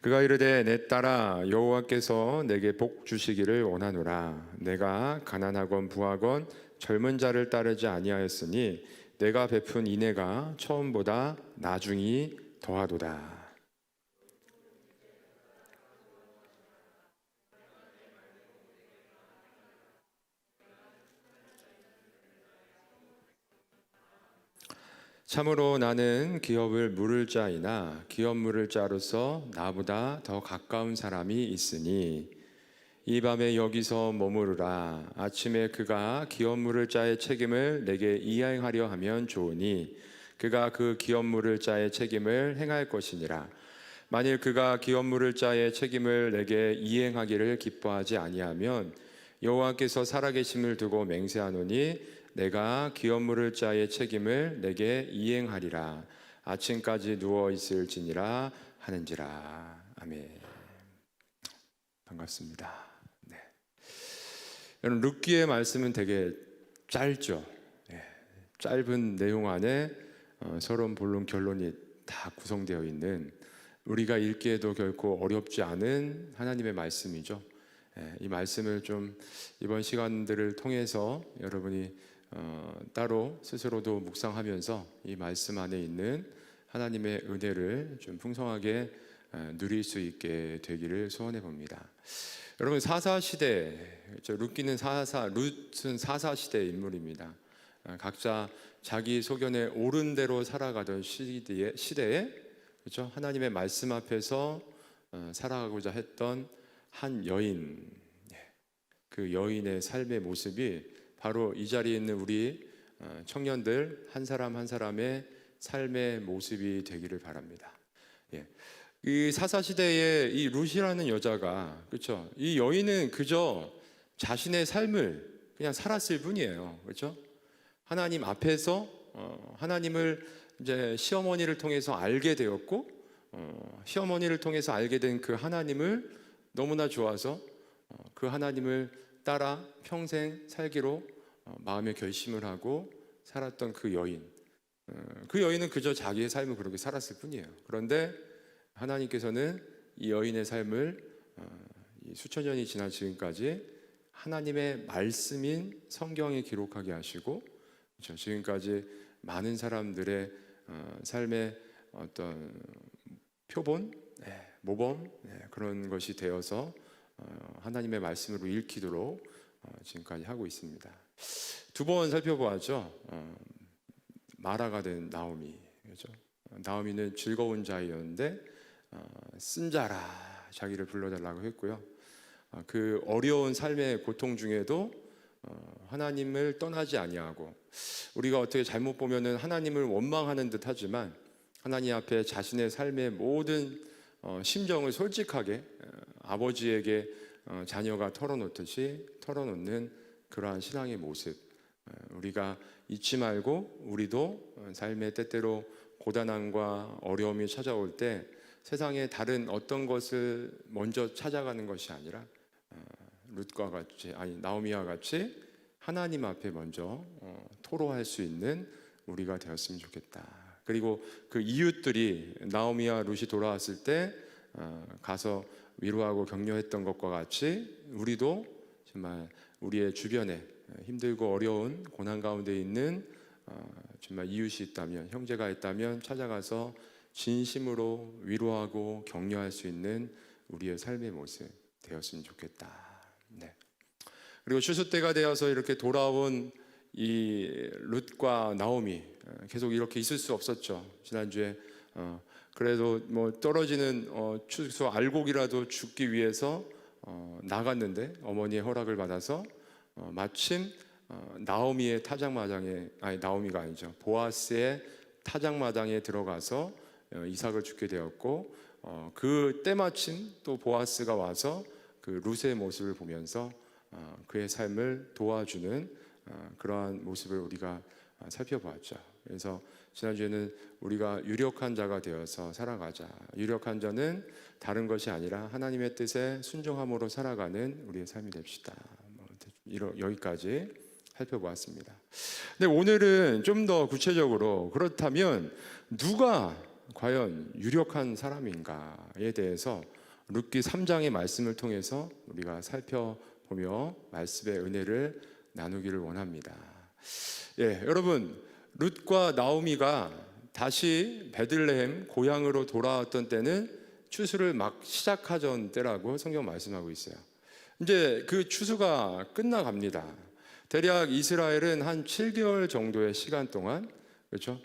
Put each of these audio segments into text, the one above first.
그가 이르되 내 딸아 여호와께서 내게 복 주시기를 원하노라. 내가 가난하건 부하건 젊은 자를 따르지 아니하였으니 내가 베푼 인애가 처음보다 나중이 더하도다. 참으로 나는 기업을 물을 자이나 기업 물을 자로서 나보다 더 가까운 사람이 있으니 이 밤에 여기서 머무르라. 아침에 그가 기업 물을 자의 책임을 내게 이행하려 하면 좋으니 그가 그 기업 물을 자의 책임을 행할 것이니라. 만일 그가 기업 물을 자의 책임을 내게 이행하기를 기뻐하지 아니하면 여호와께서 살아계심을 두고 맹세하노니 내가 기업 물을 자의 책임을 내게 이행하리라. 아침까지 누워 있을지니라 하는지라. 아멘. 반갑습니다. 네. 여러분 룻기의 말씀은 되게 짧죠. 네. 짧은 내용 안에 서론, 본론, 결론이 다 구성되어 있는, 우리가 읽기에도 결코 어렵지 않은 하나님의 말씀이죠. 이 말씀을 좀 이번 시간들을 통해서 여러분이 따로 스스로도 묵상하면서 이 말씀 안에 있는 하나님의 은혜를 좀 풍성하게 누릴 수 있게 되기를 소원해 봅니다. 여러분 사사시대, 룻은 사사시대의 인물입니다. 각자 자기 소견에 옳은 대로 살아가던 시대에 그렇죠? 하나님의 말씀 앞에서 살아가고자 했던 한 여인, 그 여인의 삶의 모습이 바로 이 자리에 있는 우리 청년들 한 사람 한 사람의 삶의 모습이 되기를 바랍니다. 이 사사시대에 이 룻이라는 여자가, 그렇죠? 이 여인은 그저 자신의 삶을 그냥 살았을 뿐이에요. 그렇죠? 하나님 앞에서 하나님을 이제 시어머니를 통해서 알게 되었고, 시어머니를 통해서 알게 된 그 하나님을 너무나 좋아서 그 하나님을 따라 평생 살기로 마음의 결심을 하고 살았던 그 여인. 그 여인은 그저 자기의 삶을 그렇게 살았을 뿐이에요. 그런데 하나님께서는 이 여인의 삶을 수천 년이 지난 지금까지 하나님의 말씀인 성경에 기록하게 하시고, 지금까지 많은 사람들의 삶의 어떤 표본, 모범, 그런 것이 되어서 하나님의 말씀으로 읽히도록 지금까지 하고 있습니다. 두 번 살펴보았죠. 마라가 된 나오미, 그렇죠? 나오미는 즐거운 자이었는데 쓴 자라 자기를 불러달라고 했고요. 그 어려운 삶의 고통 중에도 하나님을 떠나지 아니하고, 우리가 어떻게 잘못 보면은 하나님을 원망하는 듯 하지만 하나님 앞에 자신의 삶의 모든 심정을 솔직하게 아버지에게 자녀가 털어놓듯이 털어놓는 그러한 신앙의 모습, 우리가 잊지 말고 우리도 삶의 때때로 고단함과 어려움이 찾아올 때 세상의 다른 어떤 것을 먼저 찾아가는 것이 아니라 룻과 같이, 나오미와 같이 하나님 앞에 먼저 토로할 수 있는 우리가 되었으면 좋겠다. 그리고 그 이웃들이 나오미와 룻이 돌아왔을 때 가서 위로하고 격려했던 것과 같이 우리도 정말 우리의 주변에 힘들고 어려운 고난 가운데 있는 정말 이웃이 있다면, 형제가 있다면 찾아가서 진심으로 위로하고 격려할 수 있는 우리의 삶의 모습 되었으면 좋겠다. 네. 그리고 추수 때가 되어서 이렇게 돌아온 이 룻과 나오미, 계속 이렇게 있을 수 없었죠. 지난주에 그래도 뭐 떨어지는 추수 알곡이라도 죽기 위해서 나갔는데 어머니의 허락을 받아서 마침 나오미의 타작마당에, 나오미가 아니죠, 보아스의 타작마당에 들어가서 이삭을 죽게 되었고, 그 때마침 또 보아스가 와서 그 룻의 모습을 보면서 그의 삶을 도와주는 그러한 모습을 우리가 살펴보았죠. 그래서 지난주에는 우리가 유력한 자가 되어서 살아가자. 유력한 자는 다른 것이 아니라 하나님의 뜻에 순종함으로 살아가는 우리의 삶이 됩시다. 여기까지 살펴보았습니다. 근데 오늘은 좀 더 구체적으로, 그렇다면 누가 과연 유력한 사람인가에 대해서 룻기 3장의 말씀을 통해서 우리가 살펴보며 말씀의 은혜를 나누기를 원합니다. 여러분, 룻과 나오미가 다시 베들레헴 고향으로 돌아왔던 때는 추수를 막 시작하던 때라고 성경 말씀하고 있어요. 이제 그 추수가 끝나갑니다. 대략 이스라엘은 한 7개월 정도의 시간 동안, 그렇죠?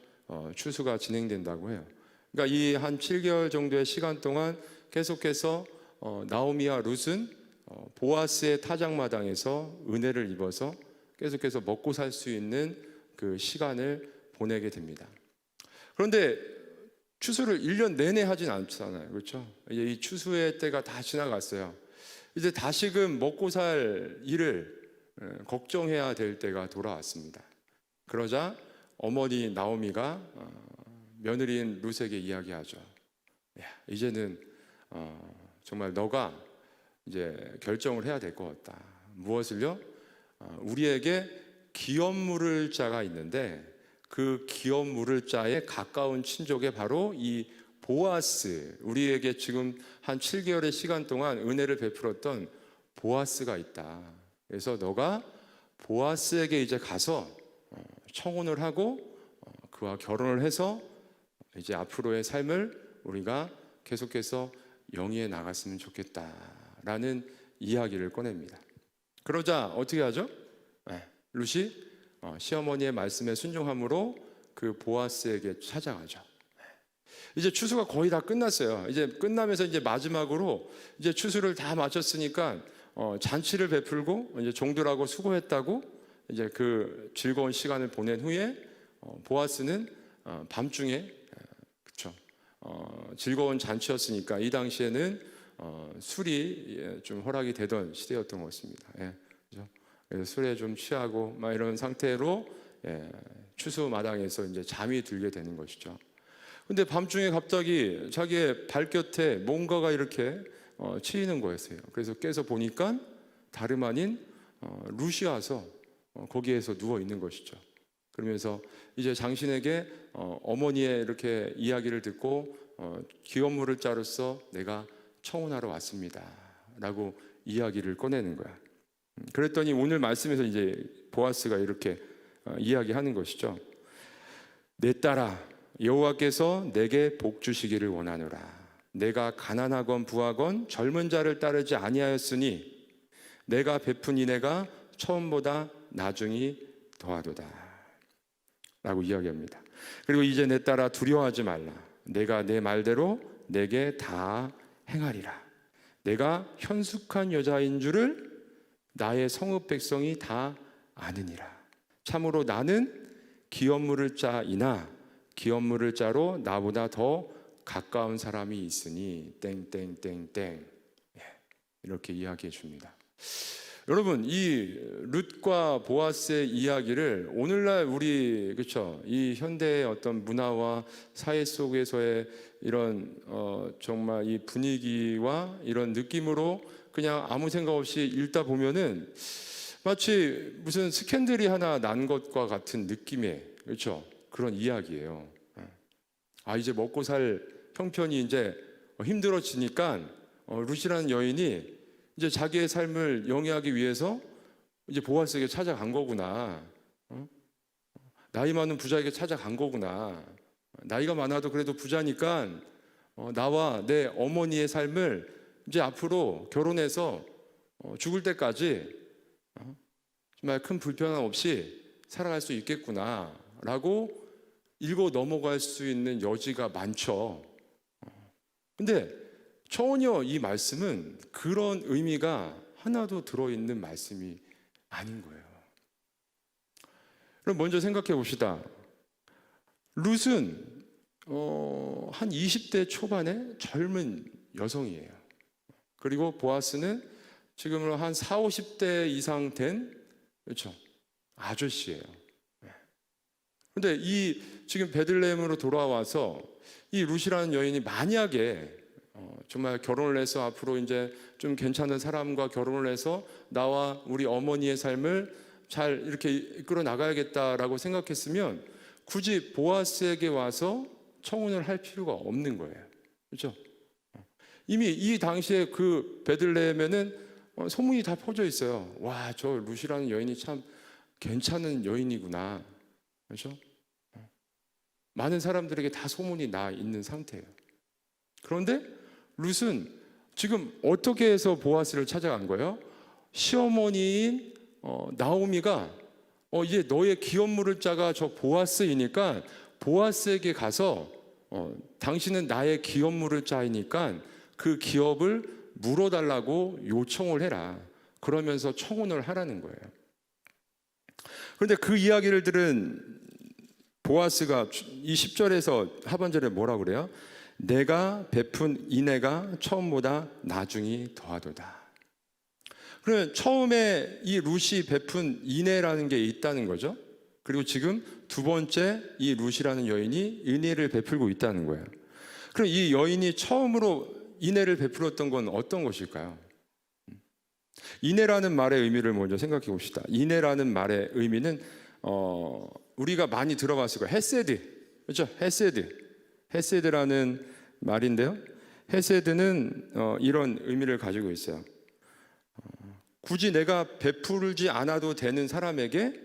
추수가 진행된다고 해요. 그러니까 이 한 7개월 정도의 시간 동안 계속해서 나오미와 룻은 보아스의 타작마당에서 은혜를 입어서 계속해서 먹고 살 수 있는 그 시간을 보내게 됩니다. 그런데 추수를 1년 내내 하진 않잖아요. 그렇죠? 이제 이 추수의 때가 다 지나갔어요. 이제 다시금 먹고 살 일을 걱정해야 될 때가 돌아왔습니다. 그러자 어머니 나오미가 며느리인 룻에게 이야기하죠. 야, 이제는 정말 너가 이제 결정을 해야 될 것 같다. 무엇을요? 우리에게 기업 물을 자가 있는데 그 기업 물을 자에 가까운 친족에 바로 이 보아스, 우리에게 지금 한 7개월의 시간 동안 은혜를 베풀었던 보아스가 있다. 그래서 너가 보아스에게 이제 가서 청혼을 하고 그와 결혼을 해서 이제 앞으로의 삶을 우리가 계속해서 영위해 나갔으면 좋겠다라는 이야기를 꺼냅니다. 그러자 어떻게 하죠? 룻이 시어머니의 말씀에 순종함으로 그 보아스에게 찾아가죠. 이제 추수가 거의 다 끝났어요. 이제 끝나면서 이제 마지막으로 이제 추수를 다 마쳤으니까 잔치를 베풀고 이제 종들하고 수고했다고 이제 그 즐거운 시간을 보낸 후에 보아스는 밤중에, 그렇죠? 즐거운 잔치였으니까 이 당시에는 술이 좀 허락이 되던 시대였던 것 같습니다. 그렇죠? 그래서 술에 좀 취하고 막 이런 상태로 추수 마당에서 이제 잠이 들게 되는 것이죠. 근데 밤중에 갑자기 자기의 발곁에 뭔가가 이렇게 치이는 거였어요. 그래서 깨서 보니까 다름 아닌 룻이 와서 거기에서 누워 있는 것이죠. 그러면서 이제 당신에게 어머니의 이렇게 이야기를 듣고 기업 물을 자로서 내가 청혼하러 왔습니다 라고 이야기를 꺼내는 거야. 그랬더니 오늘 말씀에서 이제 보아스가 이렇게 이야기하는 것이죠. 내 딸아, 여호와께서 내게 복 주시기를 원하노라. 내가 가난하건 부하건 젊은 자를 따르지 아니하였으니 내가 베푼 인애가 처음보다 나중이 더하도다 라고 이야기합니다. 그리고 이제 내 딸아, 두려워하지 말라. 내가 내 말대로 내게 다 행하리라. 내가 현숙한 여자인 줄을 나의 성읍 백성이 다 아느니라. 참으로 나는 기업 물을 자이나 기업 물을 자로 나보다 더 가까운 사람이 있으니 땡땡땡땡, 이렇게 이야기해 줍니다. 여러분, 이 룻과 보아스의 이야기를 오늘날 우리, 그렇죠, 이 현대의 어떤 문화와 사회 속에서의 이런 정말 이 분위기와 이런 느낌으로 그냥 아무 생각 없이 읽다 보면은 마치 무슨 스캔들이 하나 난 것과 같은 느낌의, 그렇죠, 그런 이야기예요. 이제 먹고 살 형편이 이제 힘들어지니까 룻이라는 여인이 이제 자기의 삶을 영위하기 위해서 이제 보아스에게 찾아간 거구나. 나이 많은 부자에게 찾아간 거구나. 나이가 많아도 그래도 부자니까 나와 내 어머니의 삶을 이제 앞으로 결혼해서 죽을 때까지 정말 큰 불편함 없이 살아갈 수 있겠구나 라고 읽어 넘어갈 수 있는 여지가 많죠. 근데 전혀 이 말씀은 그런 의미가 하나도 들어있는 말씀이 아닌 거예요. 그럼 먼저 생각해 봅시다. 룻은 한 20대 초반의 젊은 여성이에요. 그리고 보아스는 지금으로 한 40, 50대 이상 된, 그렇죠, 아저씨예요. 근데 이 지금 베들레헴으로 돌아와서 이 룻이라는 여인이 만약에 정말 결혼을 해서 앞으로 이제 좀 괜찮은 사람과 결혼을 해서 나와 우리 어머니의 삶을 잘 이렇게 이끌어 나가야겠다라고 생각했으면 굳이 보아스에게 와서 청혼을 할 필요가 없는 거예요. 그렇죠? 이미 이 당시에 그 베들레헴에는 소문이 다 퍼져 있어요. 와, 저 룻이라는 여인이 참 괜찮은 여인이구나. 그렇죠? 많은 사람들에게 다 소문이 나 있는 상태예요. 그런데 룻은 지금 어떻게 해서 보아스를 찾아간 거예요? 시어머니인 나오미가 이제 너의 기업 물을 자가 저 보아스이니까 보아스에게 가서 당신은 나의 기업 물을 자이니까 그 기업을 물어달라고 요청을 해라. 그러면서 청혼을 하라는 거예요. 그런데 그 이야기를 들은 보아스가 이 10절에서 하반절에 뭐라 그래요? 내가 베푼 인애가 처음보다 나중이 더하도다. 그러면 처음에 이 룻이 베푼 인애라는 게 있다는 거죠. 그리고 지금 두 번째 이 룻이라는 여인이 인애를 베풀고 있다는 거예요. 그럼 이 여인이 처음으로 인애를 베풀었던 건 어떤 것일까요? 인애라는 말의 의미를 먼저 생각해 봅시다. 인애라는 말의 의미는 우리가 많이 들어봤을 거예요. 헤세드, 그렇죠? 헤세드라는 말인데요. 헤세드는 이런 의미를 가지고 있어요. 굳이 내가 베풀지 않아도 되는 사람에게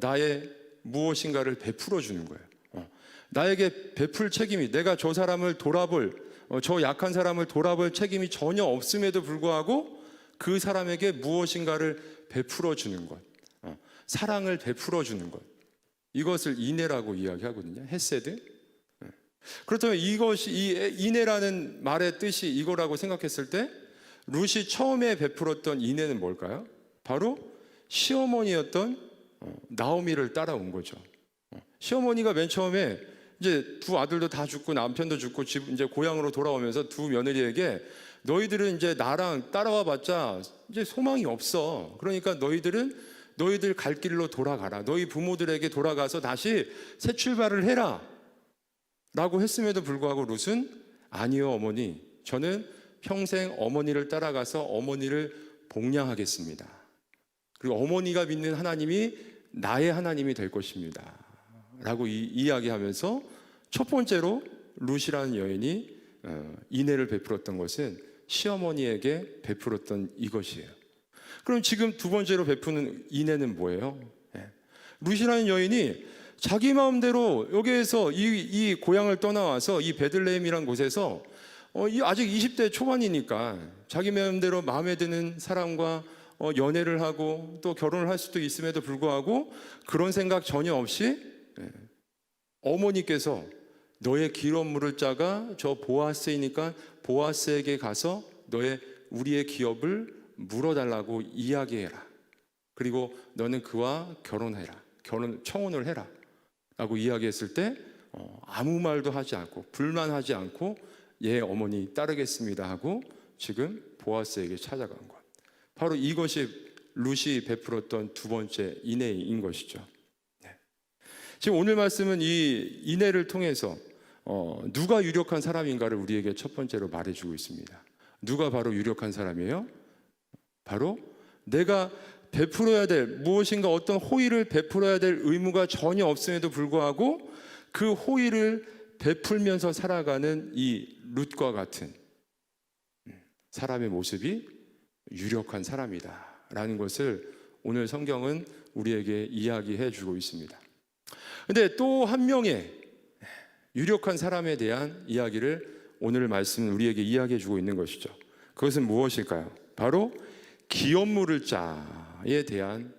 나의 무엇인가를 베풀어 주는 거예요. 나에게 베풀 책임이, 내가 저 사람을 돌아볼, 저 약한 사람을 돌아볼 책임이 전혀 없음에도 불구하고 그 사람에게 무엇인가를 베풀어 주는 것, 사랑을 베풀어 주는 것, 이것을 인애라고 이야기하거든요. 헤세드. 그렇다면 이것이, 이 인애라는 말의 뜻이 이거라고 생각했을 때 룻이 처음에 베풀었던 인애는 뭘까요? 바로 시어머니였던 나오미를 따라온 거죠. 시어머니가 맨 처음에 이제 두 아들도 다 죽고 남편도 죽고 집 이제 고향으로 돌아오면서 두 며느리에게 너희들은 이제 나랑 따라와 봤자 이제 소망이 없어. 그러니까 너희들 갈 길로 돌아가라. 너희 부모들에게 돌아가서 다시 새 출발을 해라. 라고 했음에도 불구하고 룻은 아니요, 어머니. 저는 평생 어머니를 따라가서 어머니를 복량하겠습니다. 그리고 어머니가 믿는 하나님이 나의 하나님이 될 것입니다. 라고 이야기하면서 첫 번째로 룻이라는 여인이 인애를 베풀었던 것은 시어머니에게 베풀었던 이것이에요. 그럼 지금 두 번째로 베푸는 인애는 뭐예요? 룻이라는 여인이 자기 마음대로 여기에서 이 고향을 떠나와서 이 베들레헴이란 곳에서 아직 20대 초반이니까 자기 마음대로 마음에 드는 사람과 연애를 하고 또 결혼을 할 수도 있음에도 불구하고 그런 생각 전혀 없이 어머니께서 너의 기업 물을 자가 저 보아스이니까 보아스에게 가서 우리의 기업을 물어달라고 이야기해라. 그리고 너는 그와 결혼해라. 청혼을 해라. 라고 이야기했을 때 아무 말도 하지 않고 불만하지 않고 예 어머니 따르겠습니다 하고 지금 보아스에게 찾아간 것. 바로 이것이 룻이 베풀었던 두 번째 인애인 것이죠. 지금 오늘 말씀은 이 인애를 통해서 누가 유력한 사람인가를 우리에게 첫 번째로 말해주고 있습니다. 누가 바로 유력한 사람이에요? 바로 내가 베풀어야 될 무엇인가 어떤 호의를 베풀어야 될 의무가 전혀 없음에도 불구하고 그 호의를 베풀면서 살아가는 이 룻과 같은 사람의 모습이 유력한 사람이다 라는 것을 오늘 성경은 우리에게 이야기해 주고 있습니다. 근데 또 한 명의 유력한 사람에 대한 이야기를 오늘 말씀은 우리에게 이야기해 주고 있는 것이죠. 그것은 무엇일까요? 바로 기업 물을 자에 대한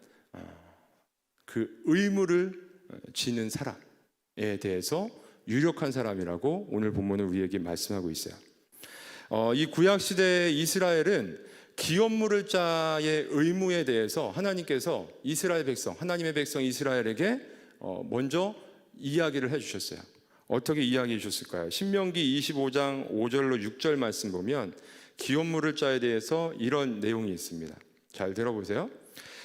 그 의무를 지는 사람에 대해서 유력한 사람이라고 오늘 본문은 우리에게 말씀하고 있어요. 이 구약시대의 이스라엘은 기업 물을 자의 의무에 대해서 하나님께서 이스라엘 백성, 하나님의 백성 이스라엘에게 먼저 이야기를 해주셨어요. 어떻게 이야기해 주셨을까요? 신명기 25장 5절로 6절 말씀 보면 기업 물을 자에 대해서 이런 내용이 있습니다. 잘 들어보세요.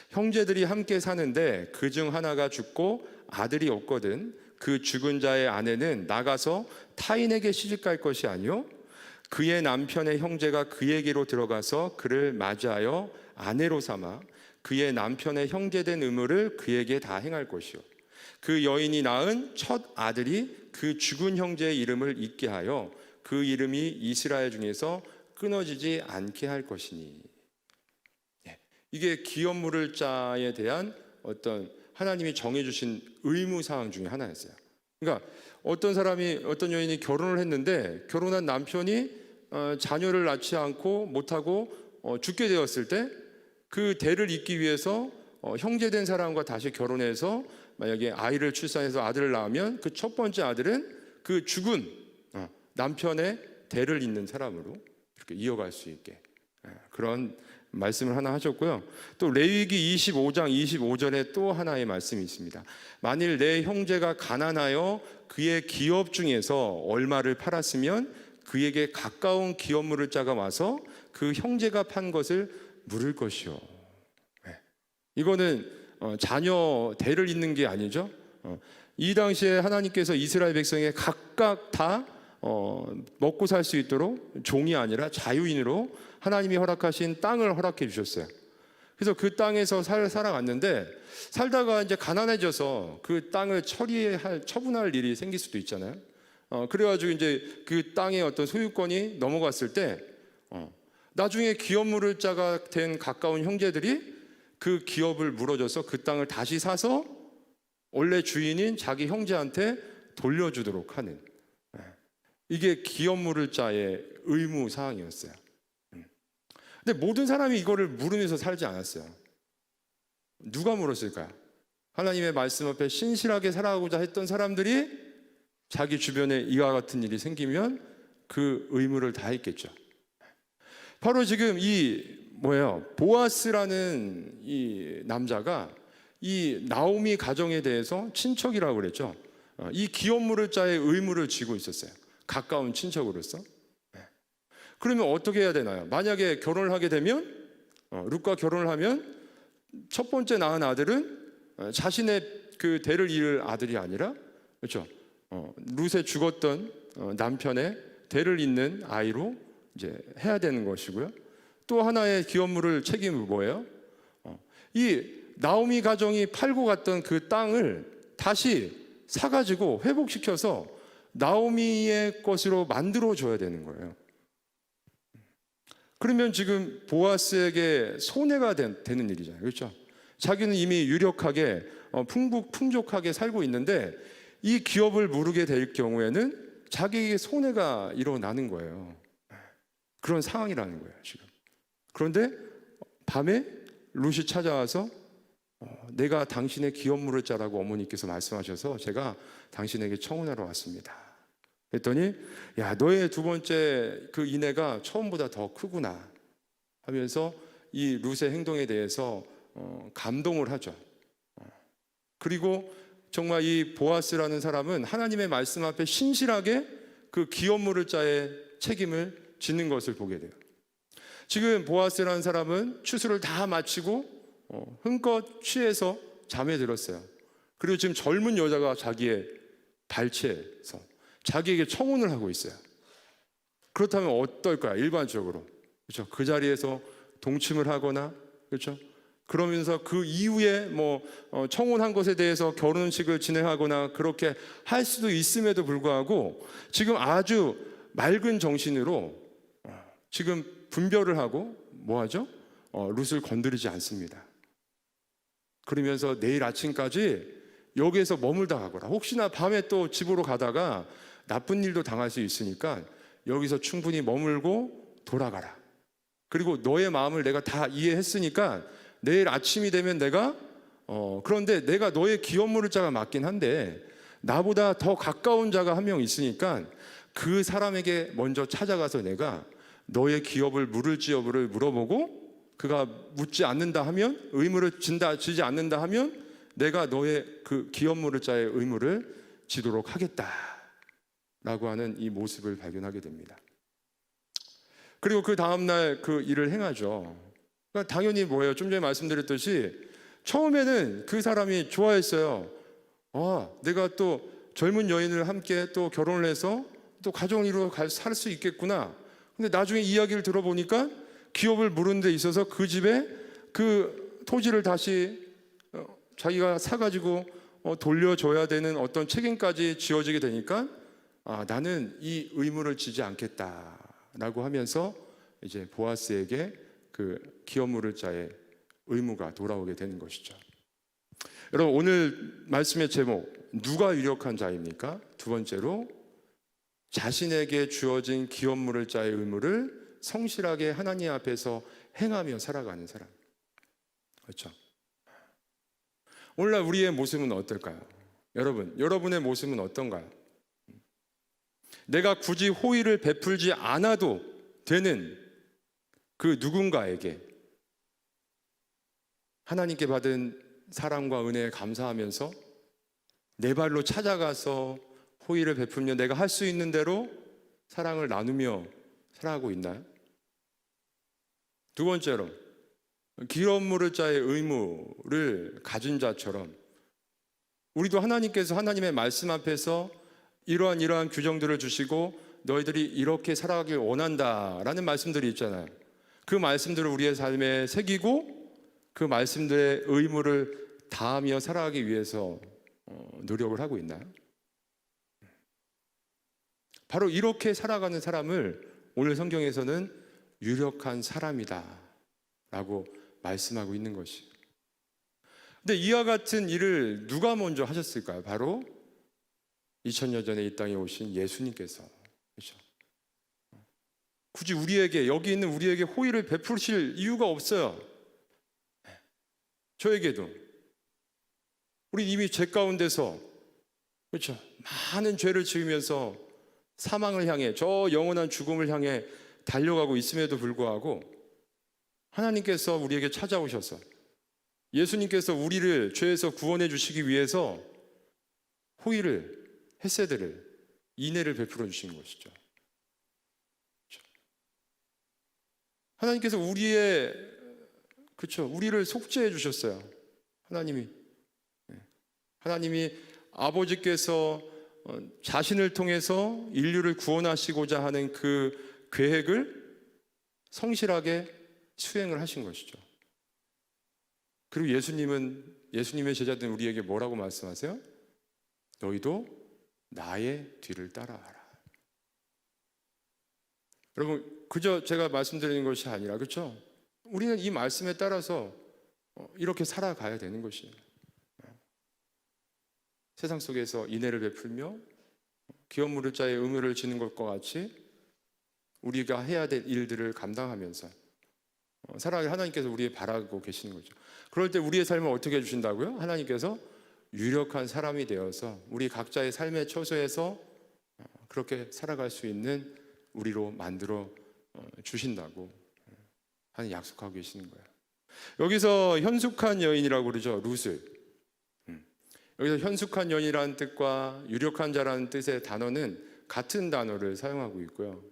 형제들이 함께 사는데 그중 하나가 죽고 아들이 없거든 그 죽은 자의 아내는 나가서 타인에게 시집갈 것이 아니요 그의 남편의 형제가 그에게로 들어가서 그를 맞이하여 아내로 삼아 그의 남편의 형제된 의무를 그에게 다 행할 것이요 그 여인이 낳은 첫 아들이 그 죽은 형제의 이름을 잊게 하여 그 이름이 이스라엘 중에서 끊어지지 않게 할 것이니. 이게 기업 물을 자에 대한 어떤 하나님이 정해주신 의무사항 중에 하나였어요. 그러니까 어떤 여인이 결혼을 했는데 결혼한 남편이 자녀를 낳지 않고 못하고 죽게 되었을 때 그 대를 잇기 위해서 형제된 사람과 다시 결혼해서 만약에 아이를 출산해서 아들을 낳으면 그 첫 번째 아들은 그 죽은 남편의 대를 잇는 사람으로 이렇게 이어갈 수 있게 그런 말씀을 하나 하셨고요. 또 레위기 25장 25절에 또 하나의 말씀이 있습니다. 만일 내 형제가 가난하여 그의 기업 중에서 얼마를 팔았으면 그에게 가까운 기업 물을 자가 와서 그 형제가 판 것을 물을 것이요. 이거는 자녀 대를 잇는 게 아니죠. 이 당시에 하나님께서 이스라엘 백성에 각각 다 먹고 살 수 있도록 종이 아니라 자유인으로 하나님이 허락하신 땅을 허락해 주셨어요. 그래서 그 땅에서 살아갔는데 살다가 이제 가난해져서 그 땅을 처분할 일이 생길 수도 있잖아요. 그래가지고 이제 그 땅의 어떤 소유권이 넘어갔을 때 나중에 기업 물을 자가 된 가까운 형제들이 그 기업을 물어줘서 그 땅을 다시 사서 원래 주인인 자기 형제한테 돌려주도록 하는, 이게 기업 물을 자의 의무 사항이었어요. 근데 모든 사람이 이거를 물으면서 살지 않았어요. 누가 물었을까요? 하나님의 말씀 앞에 신실하게 살아가고자 했던 사람들이 자기 주변에 이와 같은 일이 생기면 그 의무를 다했겠죠. 바로 지금 보아스라는 이 남자가 이 나오미 가정에 대해서 친척이라고 그랬죠. 이 기업 물을 자의 의무를 지고 있었어요. 가까운 친척으로서. 그러면 어떻게 해야 되나요? 만약에 결혼을 하게 되면 룻과 결혼을 하면 첫 번째 낳은 아들은 자신의 그 대를 이을 아들이 아니라, 그렇죠? 룻에 죽었던 남편의 대를 잇는 아이로 이제 해야 되는 것이고요. 또 하나의 기업 물을 책임은 뭐예요? 이 나오미 가정이 팔고 갔던 그 땅을 다시 사가지고 회복시켜서 나오미의 것으로 만들어 줘야 되는 거예요. 그러면 지금 보아스에게 손해가 되는 일이잖아요. 그렇죠? 자기는 이미 유력하게 풍족하게 살고 있는데 이 기업을 무르게 될 경우에는 자기에게 손해가 일어나는 거예요. 그런 상황이라는 거예요, 지금. 그런데 밤에 룻이 찾아와서 내가 당신의 기업 물을 자라고 어머니께서 말씀하셔서 제가 당신에게 청혼하러 왔습니다. 그랬더니 야, 너의 두 번째 그 인애가 처음보다 더 크구나 하면서 이 룻의 행동에 대해서 감동을 하죠. 그리고 정말 이 보아스라는 사람은 하나님의 말씀 앞에 신실하게 그 기업 물을 자의 책임을 짓는 것을 보게 돼요. 지금 보아스라는 사람은 추수를 다 마치고 흥껏 취해서 잠에 들었어요. 그리고 지금 젊은 여자가 자기의 발치에서 자기에게 청혼을 하고 있어요. 그렇다면 어떨까요? 일반적으로, 그렇죠? 그 자리에서 동침을 하거나, 그렇죠? 그러면서 그 이후에 청혼한 것에 대해서 결혼식을 진행하거나 그렇게 할 수도 있음에도 불구하고 지금 아주 맑은 정신으로 지금 분별을 하고 뭐하죠? 룻을 건드리지 않습니다. 그러면서 내일 아침까지 여기에서 머물다 가거라. 혹시나 밤에 또 집으로 가다가 나쁜 일도 당할 수 있으니까 여기서 충분히 머물고 돌아가라. 그리고 너의 마음을 내가 다 이해했으니까 내일 아침이 되면 그런데 내가 너의 기업 물을 자가 맞긴 한데 나보다 더 가까운 자가 한 명 있으니까 그 사람에게 먼저 찾아가서 내가 너의 기업을 물을지 여부를 물어보고 그가 묻지 않는다 하면, 의무를 지지 않는다 하면 내가 너의 그 기업 물을 자의 의무를 지도록 하겠다 라고 하는 이 모습을 발견하게 됩니다. 그리고 그 다음날 그 일을 행하죠. 그러니까 당연히 뭐예요? 좀 전에 말씀드렸듯이 처음에는 그 사람이 좋아했어요. 내가 또 젊은 여인을 함께 또 결혼을 해서 또 가정을 이루어 살 수 있겠구나. 근데 나중에 이야기를 들어보니까 기업을 물은 데 있어서 그 집에 그 토지를 다시 자기가 사가지고 돌려줘야 되는 어떤 책임까지 지어지게 되니까 나는 이 의무를 지지 않겠다라고 하면서 이제 보아스에게 그 기업 물을 자의 의무가 돌아오게 되는 것이죠. 여러분, 오늘 말씀의 제목, 누가 유력한 자입니까? 두 번째로, 자신에게 주어진 기업 물을 자의 의무를 성실하게 하나님 앞에서 행하며 살아가는 사람. 그렇죠? 오늘날 우리의 모습은 어떨까요? 여러분의 모습은 어떤가요? 내가 굳이 호의를 베풀지 않아도 되는 그 누군가에게 하나님께 받은 사랑과 은혜에 감사하면서 내 발로 찾아가서 호의를 베풀며 내가 할 수 있는 대로 사랑을 나누며 살아가고 있나요? 두 번째로, 기업 물을 자의 의무를 가진 자처럼 우리도 하나님께서 하나님의 말씀 앞에서 이러한 규정들을 주시고 너희들이 이렇게 살아가길 원한다라는 말씀들이 있잖아요. 그 말씀들을 우리의 삶에 새기고 그 말씀들의 의무를 다하며 살아가기 위해서 노력을 하고 있나요? 바로 이렇게 살아가는 사람을 오늘 성경에서는 유력한 사람이다 라고 말씀하고 있는 것이에요. 근데 이와 같은 일을 누가 먼저 하셨을까요? 바로 2000년 전에 이 땅에 오신 예수님께서. 그렇죠? 굳이 여기 있는 우리에게 호의를 베푸실 이유가 없어요. 저에게도. 우리 이미 죄 가운데서, 그렇죠, 많은 죄를 지으면서 사망을 향해, 저 영원한 죽음을 향해 달려가고 있음에도 불구하고 하나님께서 우리에게 찾아오셔서 예수님께서 우리를 죄에서 구원해 주시기 위해서 호의를, 헤세드를, 인애를 베풀어 주신 것이죠. 그렇죠? 하나님께서 우리를 속죄해 주셨어요. 하나님이 아버지께서 자신을 통해서 인류를 구원하시고자 하는 그 계획을 성실하게 수행을 하신 것이죠. 그리고 예수님의 제자들은 우리에게 뭐라고 말씀하세요? 너희도 나의 뒤를 따라와라. 여러분, 그저 제가 말씀드리는 것이 아니라, 그렇죠? 우리는 이 말씀에 따라서 이렇게 살아가야 되는 것이에요. 세상 속에서 인애를 베풀며 기업 물을 자의 의무를 지는 것과 같이 우리가 해야 될 일들을 감당하면서 살아가길 하나님께서 우리에 바라고 계시는 거죠. 그럴 때 우리의 삶을 어떻게 해주신다고요? 하나님께서 유력한 사람이 되어서 우리 각자의 삶의 처소에서 그렇게 살아갈 수 있는 우리로 만들어 주신다고 하는 약속하고 계시는 거예요. 여기서 현숙한 여인이라고 그러죠. 룻을. 여기서 현숙한 여인이라는 뜻과 유력한 자라는 뜻의 단어는 같은 단어를 사용하고 있고요.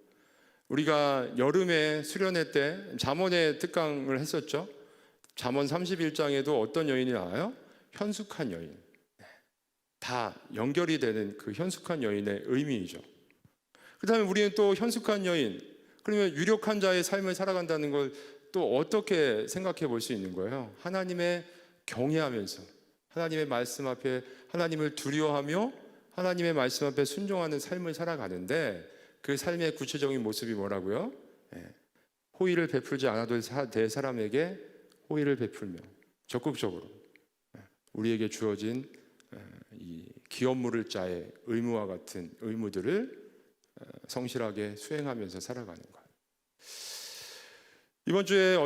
우리가 여름에 수련회 때 잠언의 특강을 했었죠. 잠언 31장에도 어떤 여인이 나와요? 현숙한 여인. 다 연결이 되는 그 현숙한 여인의 의미이죠. 그렇다면 우리는 또 현숙한 여인, 그러면 유력한 자의 삶을 살아간다는 걸 또 어떻게 생각해 볼 수 있는 거예요? 하나님의 경외하면서 하나님의 말씀 앞에 하나님을 두려워하며 하나님의 말씀 앞에 순종하는 삶을 살아가는데 그 삶의 구체적인 모습이 뭐라고요? 호의를 베풀지 않아도 될 사람에게 호의를 베풀며 적극적으로 우리에게 주어진 이 기업 물을 자의 의무와 같은 의무들을 성실하게 수행하면서 살아가는 것. 이번 주에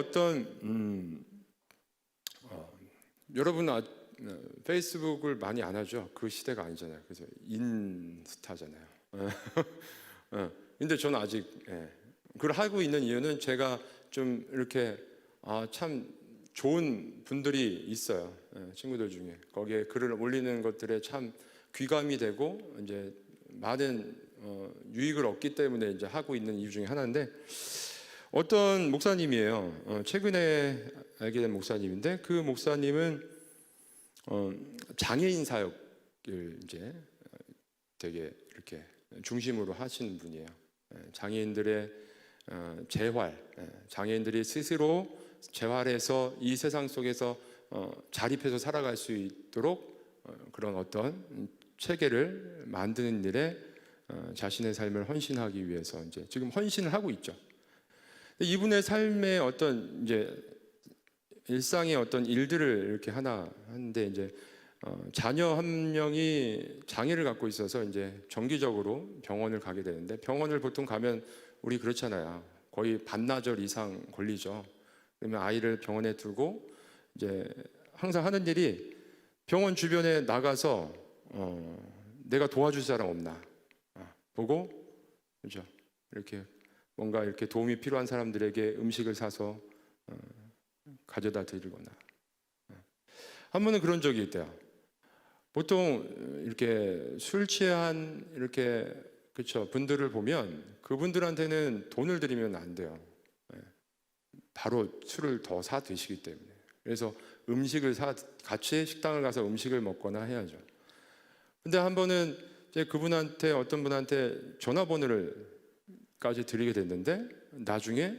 여러분 페이스북을 많이 안 하죠? 그 시대가 아니잖아요. 그래서 인스타잖아요. 근데 저는 아직 그걸 하고 있는 이유는 제가 좀 이렇게 참 좋은 분들이 있어요. 친구들 중에 거기에 글을 올리는 것들에 참 귀감이 되고 이제 많은 유익을 얻기 때문에 이제 하고 있는 이유 중에 하나인데 어떤 목사님이에요. 최근에 알게 된 목사님인데 그 목사님은 장애인 사역을 이제 되게 이렇게 중심으로 하시는 분이에요. 장애인들의 재활, 장애인들이 스스로 재활해서 이 세상 속에서 자립해서 살아갈 수 있도록 그런 어떤 체계를 만드는 일에 자신의 삶을 헌신하기 위해서 이제 지금 헌신을 하고 있죠. 이분의 삶의 어떤 이제 일상의 어떤 일들을 이렇게 하나 하는데 이제 자녀 한 명이 장애를 갖고 있어서 이제 정기적으로 병원을 가게 되는데, 병원을 보통 가면 우리 그렇잖아요. 거의 반나절 이상 걸리죠. 그러면 아이를 병원에 두고 이제 항상 하는 일이 병원 주변에 나가서 내가 도와줄 사람 없나 보고, 그죠? 이렇게 뭔가 이렇게 도움이 필요한 사람들에게 음식을 사서 가져다 드리거나. 한 번은 그런 적이 있대요. 보통 이렇게 술 취한 이렇게 그렇죠 분들을 보면 그분들한테는 돈을 드리면 안 돼요. 바로 술을 더 사 드시기 때문에. 그래서 음식을 같이 식당을 가서 음식을 먹거나 해야죠. 근데 한 번은 이제 그분한테 어떤 분한테 전화번호를까지 드리게 됐는데, 나중에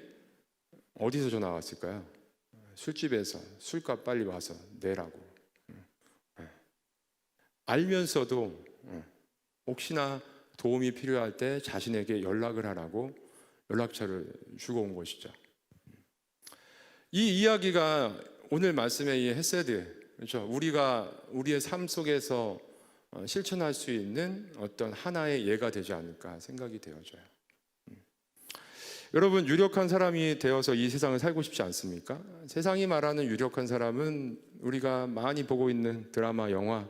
어디서 전화 왔을까요? 술집에서 술값 빨리 와서 내라고. 알면서도 혹시나 도움이 필요할 때 자신에게 연락을 하라고 연락처를 주고 온 것이죠. 이 이야기가 오늘 말씀의 이 헤세드, 그렇죠? 우리가 우리의 삶 속에서 실천할 수 있는 어떤 하나의 예가 되지 않을까 생각이 되어져요. 여러분, 유력한 사람이 되어서 이 세상을 살고 싶지 않습니까? 세상이 말하는 유력한 사람은 우리가 많이 보고 있는 드라마, 영화,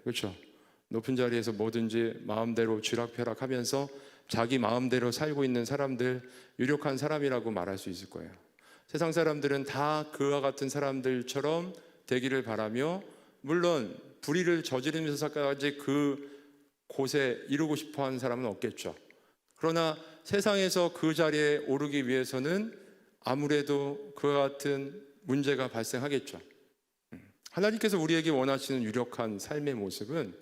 그렇죠. 높은 자리에서 뭐든지 마음대로 쥐락펴락하면서 자기 마음대로 살고 있는 사람들, 유력한 사람이라고 말할 수 있을 거예요. 세상 사람들은 다 그와 같은 사람들처럼 되기를 바라며, 물론 불의를 저지르면서까지 그 곳에 이루고 싶어하는 사람은 없겠죠. 그러나 세상에서 그 자리에 오르기 위해서는 아무래도 그와 같은 문제가 발생하겠죠. 하나님께서 우리에게 원하시는 유력한 삶의 모습은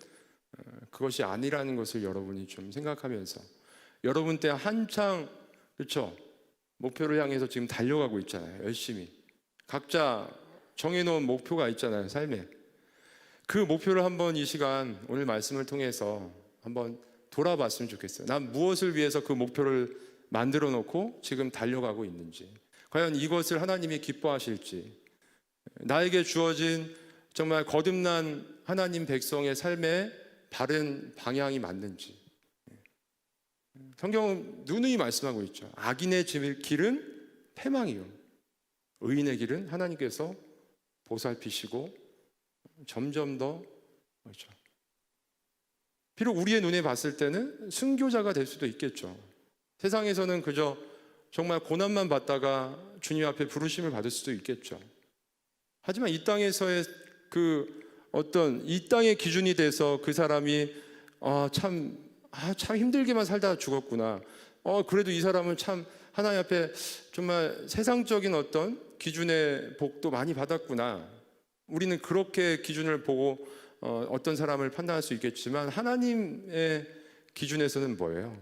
그것이 아니라는 것을 여러분이 좀 생각하면서, 여러분 때 한창 그렇죠 목표를 향해서 지금 달려가고 있잖아요. 열심히 각자 정해놓은 목표가 있잖아요. 삶에 그 목표를 한번 이 시간 오늘 말씀을 통해서 한번 돌아봤으면 좋겠어요. 난 무엇을 위해서 그 목표를 만들어 놓고 지금 달려가고 있는지, 과연 이것을 하나님이 기뻐하실지, 나에게 주어진 정말 거듭난 하나님 백성의 삶의 바른 방향이 맞는지. 성경은 누누이 말씀하고 있죠. 악인의 길은 패망이요, 의인의 길은 하나님께서 보살피시고 점점 더, 그렇죠, 비록 우리의 눈에 봤을 때는 순교자가 될 수도 있겠죠. 세상에서는 그저 정말 고난만 받다가 주님 앞에 부르심을 받을 수도 있겠죠. 하지만 이 땅에서의 그 어떤 이 땅의 기준이 돼서 그 사람이 참 힘들게만 살다가 죽었구나, 그래도 이 사람은 참 하나님 앞에 정말 세상적인 어떤 기준의 복도 많이 받았구나, 우리는 그렇게 기준을 보고 어떤 사람을 판단할 수 있겠지만, 하나님의 기준에서는 뭐예요?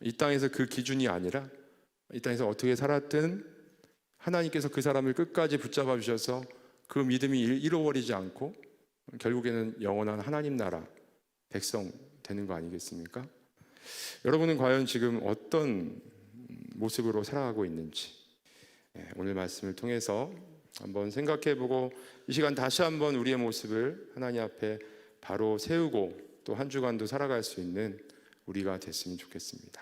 이 땅에서 그 기준이 아니라 이 땅에서 어떻게 살았든 하나님께서 그 사람을 끝까지 붙잡아 주셔서 그 믿음이 잃어버리지 않고 결국에는 영원한 하나님 나라 백성 되는 거 아니겠습니까? 여러분은 과연 지금 어떤 모습으로 살아가고 있는지 오늘 말씀을 통해서 한번 생각해보고, 이 시간 다시 한번 우리의 모습을 하나님 앞에 바로 세우고 또 한 주간도 살아갈 수 있는 우리가 됐으면 좋겠습니다.